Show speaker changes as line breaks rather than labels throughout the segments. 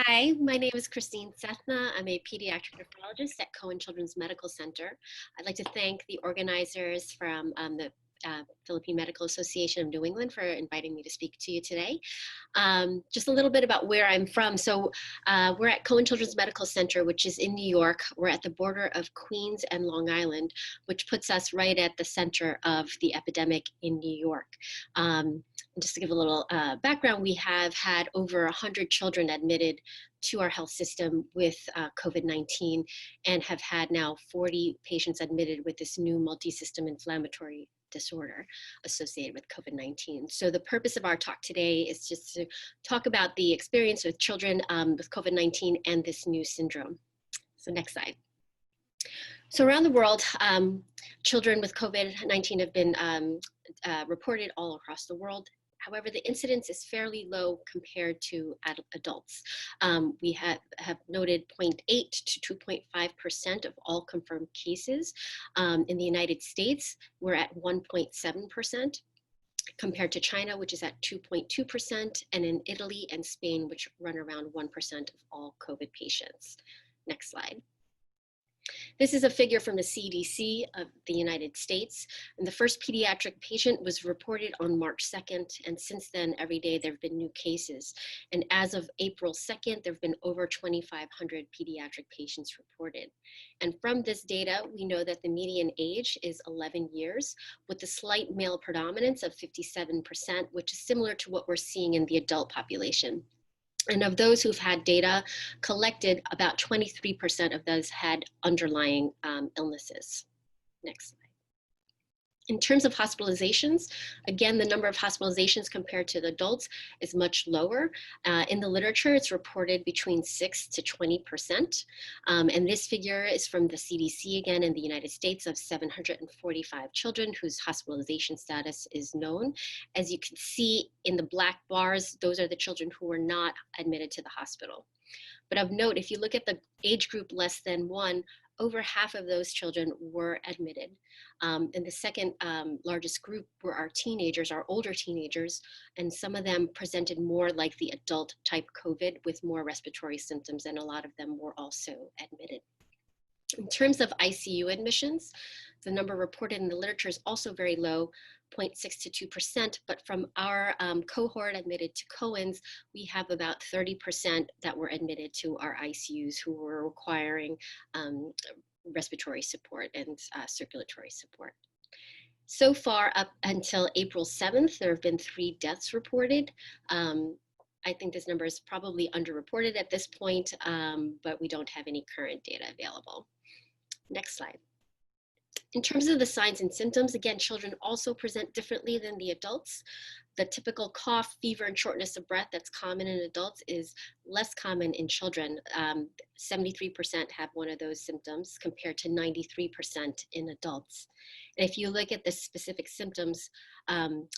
Hi, my name is Christine Sethna. I'm a pediatric nephrologist at Cohen Children's Medical Center. I'd like to thank the organizers from the Philippine Medical Association of New England for inviting me to speak to you today. Just a little bit about where I'm from. We're at Cohen Children's Medical Center, which is in New York. We're at the border of Queens and Long Island, which puts us right at the center of the epidemic in New York. Just to give a little background, we have had over 100 children admitted to our health system with COVID-19 and have had now 40 patients admitted with this new multi-system inflammatory disorder associated with COVID-19. So the purpose of our talk today is just to talk about the experience with children with COVID-19 and this new syndrome. So next slide. So around the world, children with COVID-19 have been reported all across the world. However, the incidence is fairly low compared to adults. We have noted 0.8 to 2.5% of all confirmed cases. In the United States, we're at 1.7% compared to China, which is at 2.2%, and in Italy and Spain, which run around 1% of all COVID patients. Next slide. This is a figure from the CDC of the United States. And the first pediatric patient was reported on March 2nd. And since then, every day there have been new cases. And as of April 2nd, there have been over 2,500 pediatric patients reported. And from this data, we know that the median age is 11 years with a slight male predominance of 57%, which is similar to what we're seeing in the adult population. And of those who've had data collected, about 23% of those had underlying illnesses. Next slide. In terms of hospitalizations, again, the number of hospitalizations compared to the adults is much lower. In the literature, it's reported between 6 to 20%. And this figure is from the CDC again in the United States of 745 children whose hospitalization status is known. As you can see in the black bars, those are the children who were not admitted to the hospital. But of note, if you look at the age group less than 1, over half of those children were admitted. And the second largest group were our teenagers, our older teenagers, and some of them presented more like the adult type COVID with more respiratory symptoms, and a lot of them were also admitted. In terms of ICU admissions, the number reported in the literature is also very low, 0.6 to 2%, but from our cohort admitted to Cohen's, we have about 30% that were admitted to our ICUs who were requiring respiratory support and circulatory support. So far, up until April 7th, there have been 3 deaths reported. I think this number is probably underreported at this point, but we don't have any current data available. Next slide. In terms of the signs and symptoms, again, children also present differently than the adults. The typical cough, fever, and shortness of breath that's common in adults is less common in children. 73% have one of those symptoms compared to 93% in adults. And if you look at the specific symptoms,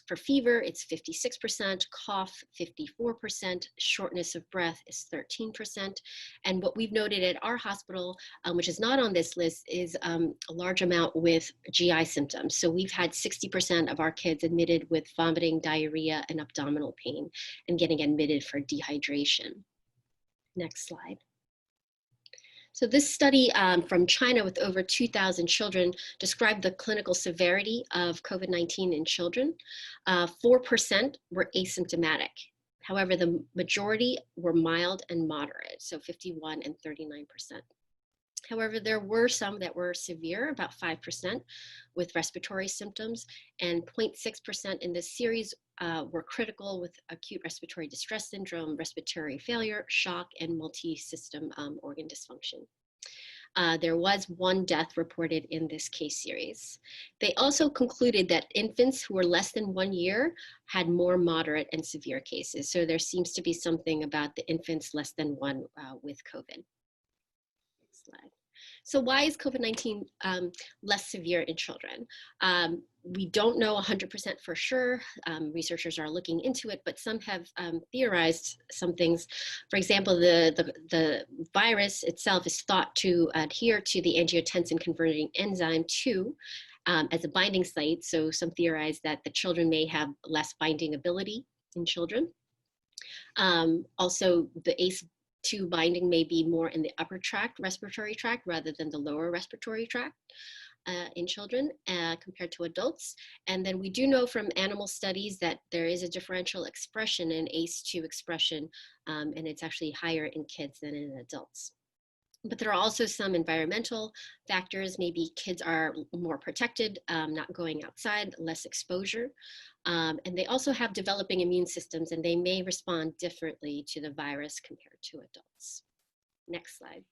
for fever, it's 56%, cough, 54%, shortness of breath is 13%. And what we've noted at our hospital, which is not on this list, is a large amount with GI symptoms. So we've had 60% of our kids admitted with vomiting, diarrhea, and abdominal pain, and getting admitted for dehydration. Next slide. So this study from China with over 2,000 children described the clinical severity of COVID-19 in children. 4% were asymptomatic. However, the majority were mild and moderate, so 51 and 39%. However, there were some that were severe, about 5% with respiratory symptoms, and 0.6% in this series were critical with acute respiratory distress syndrome, respiratory failure, shock, and multi-system organ dysfunction. There was 1 death reported in this case series. They also concluded that infants who were less than 1 year had more moderate and severe cases. So there seems to be something about the infants less than 1 with COVID. Next slide. So why is COVID-19 less severe in children? We don't know 100% for sure. Researchers are looking into it, but some have theorized some things. For example, the virus itself is thought to adhere to the angiotensin converting enzyme 2 as a binding site. So some theorize that the children may have less binding ability in children. Also, the ACE 2 binding may be more in the upper tract, respiratory tract, rather than the lower respiratory tract in children compared to adults. And then we do know from animal studies that there is a differential expression in ACE2 expression, and it's actually higher in kids than in adults. But there are also some environmental factors. Maybe kids are more protected, not going outside, less exposure. And they also have developing immune systems, and they may respond differently to the virus compared to adults. Next slide.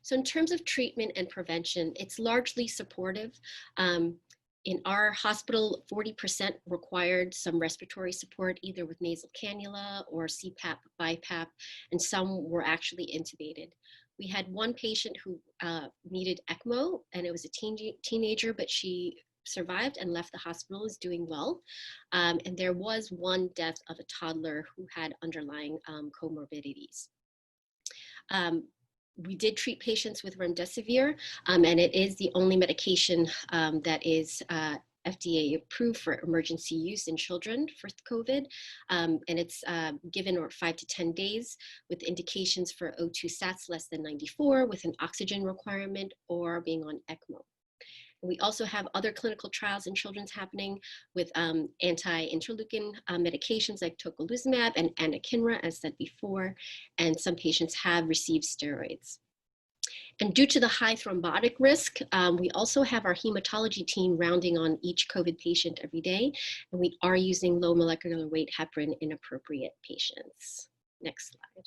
So in terms of treatment and prevention, it's largely supportive. In our hospital, 40% required some respiratory support, either with nasal cannula or CPAP, BiPAP, and some were actually intubated. We had one patient who needed ECMO, and it was a teenager, but she survived and left the hospital, is doing well. And there was one death of a toddler who had underlying comorbidities. We did treat patients with remdesivir, and it is the only medication that is FDA approved for emergency use in children for COVID. And it's given over 5 to 10 days with indications for O2 sats less than 94 with an oxygen requirement or being on ECMO. We also have other clinical trials in children's happening with anti-interleukin medications like tocilizumab and anakinra, as said before, and some patients have received steroids. And due to the high thrombotic risk, we also have our hematology team rounding on each COVID patient every day, and we are using low molecular weight heparin in appropriate patients. Next slide.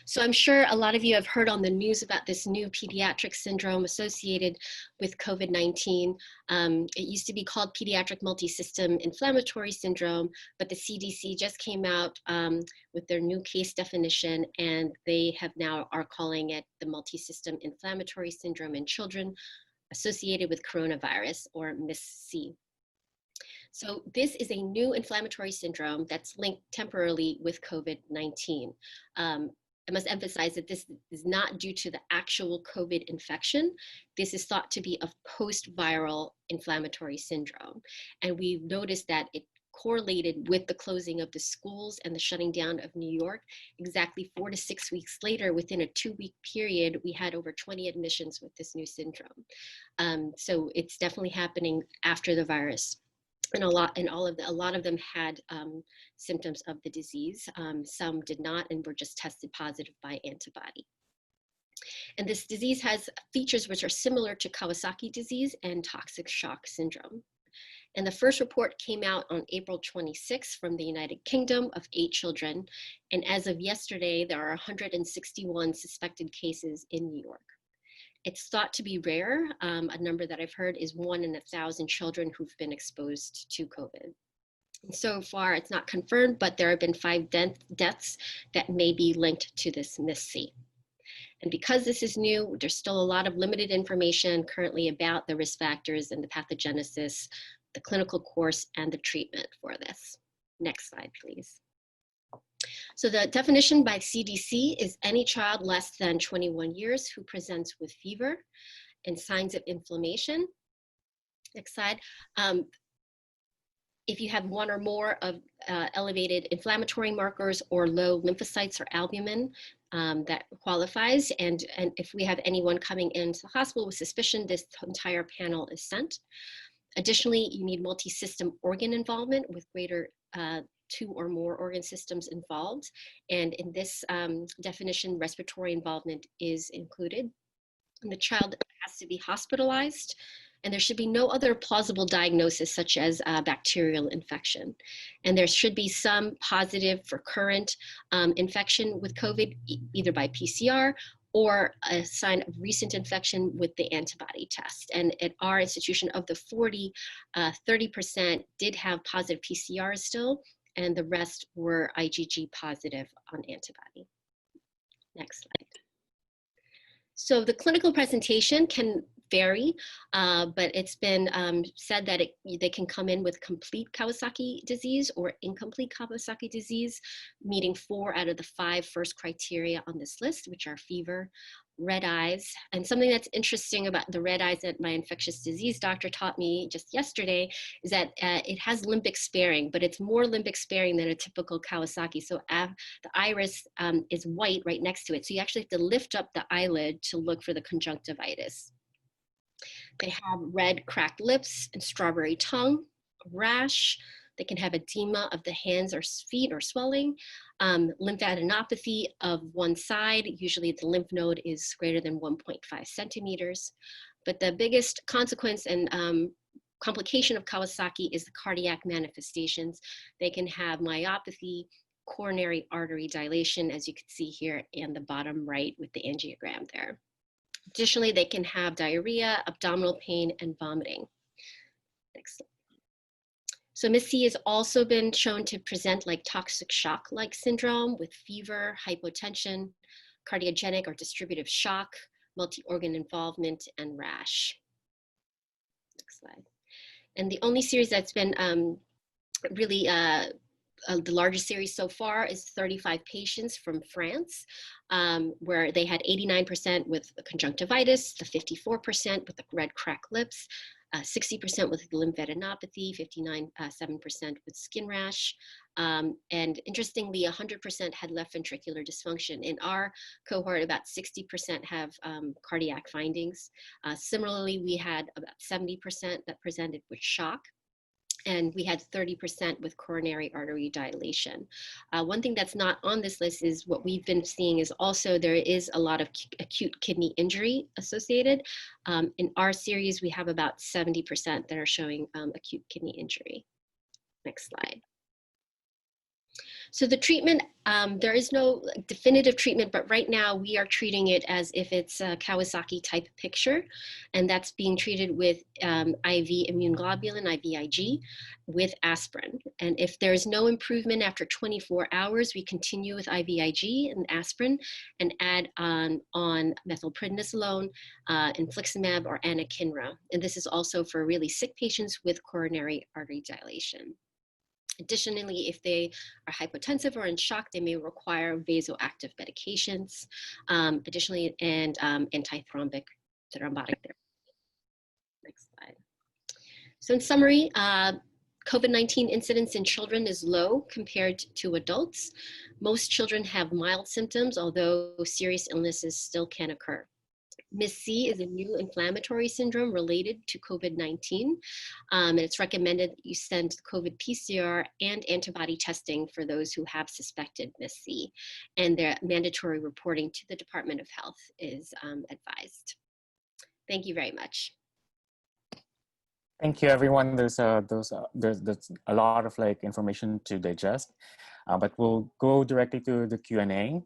So I'm sure a lot of you have heard on the news about this new pediatric syndrome associated with COVID-19. It used to be called pediatric multisystem inflammatory syndrome, but the CDC just came out with their new case definition, and they have now are calling it the multisystem inflammatory syndrome in children associated with coronavirus, or MIS-C. So this is a new inflammatory syndrome that's linked temporarily with COVID-19. I must emphasize that this is not due to the actual COVID infection. This is thought to be a post-viral inflammatory syndrome. And we've noticed that it correlated with the closing of the schools and the shutting down of New York. Exactly 4 to 6 weeks later, within a 2-week period, we had over 20 admissions with this new syndrome. So it's definitely happening after the virus. And a lot of them had symptoms of the disease. Some did not and were just tested positive by antibody. And this disease has features which are similar to Kawasaki disease and toxic shock syndrome. And the first report came out on April 26th from the United Kingdom of 8 children. And as of yesterday, there are 161 suspected cases in New York. It's thought to be rare. A number that I've heard is 1 in 1,000 children who've been exposed to COVID. And so far, it's not confirmed, but there have been 5 deaths that may be linked to this MIS-C. And because this is new, there's still a lot of limited information currently about the risk factors and the pathogenesis, the clinical course, and the treatment for this. Next slide, please. So the definition by CDC is any child less than 21 years who presents with fever and signs of inflammation. Next slide. If you have 1 or more of elevated inflammatory markers or low lymphocytes or albumin, that qualifies. And if we have anyone coming into the hospital with suspicion, this entire panel is sent. Additionally, you need multi-system organ involvement with greater 2 or more organ systems involved. And in this definition, respiratory involvement is included. And the child has to be hospitalized, and there should be no other plausible diagnosis such as bacterial infection. And there should be some positive for current infection with COVID, either by PCR or a sign of recent infection with the antibody test. And at our institution, of the 40, 30% did have positive PCR still, and the rest were IgG positive on antibody. Next slide. So the clinical presentation can vary, but it's been said that they can come in with complete Kawasaki disease or incomplete Kawasaki disease, meeting 4 out of the 5 first criteria on this list, which are fever, red eyes. And something that's interesting about the red eyes that my infectious disease doctor taught me just yesterday is that it has limbic sparing, but it's more limbic sparing than a typical Kawasaki. So the iris is white right next to it. So you actually have to lift up the eyelid to look for the conjunctivitis. They have red cracked lips and strawberry tongue, rash. They can have edema of the hands or feet or swelling, lymphadenopathy of one side. Usually the lymph node is greater than 1.5 centimeters. But the biggest consequence and complication of Kawasaki is the cardiac manifestations. They can have myopathy, coronary artery dilation, as you can see here in the bottom right with the angiogram there. Additionally, they can have diarrhea, abdominal pain, and vomiting. Next slide. So Miss C has also been shown to present like toxic shock-like syndrome with fever, hypotension, cardiogenic or distributive shock, multi-organ involvement, and rash. Next slide. And the only series that's been really the largest series so far is 35 patients from France, where they had 89% with conjunctivitis, the 54% with the red cracked lips, 60% with lymphadenopathy, 7% with skin rash. And interestingly, 100% had left ventricular dysfunction. In our cohort, about 60% have cardiac findings. Similarly, we had about 70% that presented with shock, and we had 30% with coronary artery dilation. One thing that's not on this list is what we've been seeing is also there is a lot of acute kidney injury associated. In our series, we have about 70% that are showing acute kidney injury. Next slide. So the treatment, there is no definitive treatment, but right now we are treating it as if it's a Kawasaki type picture, and that's being treated with IV immune globulin, IVIG, with aspirin. And if there's no improvement after 24 hours, we continue with IVIG and aspirin and add on methylprednisolone, infliximab, or anakinra. And this is also for really sick patients with coronary artery dilation. Additionally, if they are hypotensive or in shock, they may require vasoactive medications. Additionally, and antithrombotic therapy. Next slide. So in summary, COVID-19 incidence in children is low compared to adults. Most children have mild symptoms, although serious illnesses still can occur. MIS-C is a new inflammatory syndrome related to COVID-19, and it's recommended that you send COVID PCR and antibody testing for those who have suspected MIS-C, and their mandatory reporting to the Department of Health is advised. Thank you very much.
Thank you, everyone. There's a lot of like information to digest, but we'll go directly to the Q&A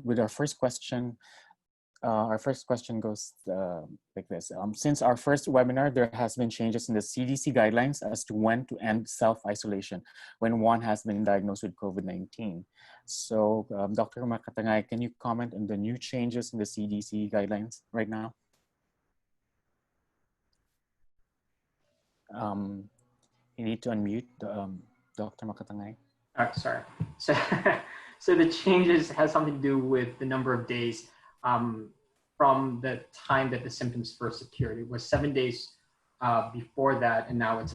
with our first question. Our first question goes like this. Since our first webinar, there has been changes in the CDC guidelines as to when to end self-isolation when one has been diagnosed with COVID-19. So Dr. Makatangay, can you comment on the new changes in the CDC guidelines right now? You need to unmute Dr. Makatangay.
Sorry. So, so the changes has something to do with the number of days from the time that the symptoms first appeared. It was 7 days before that, and now it's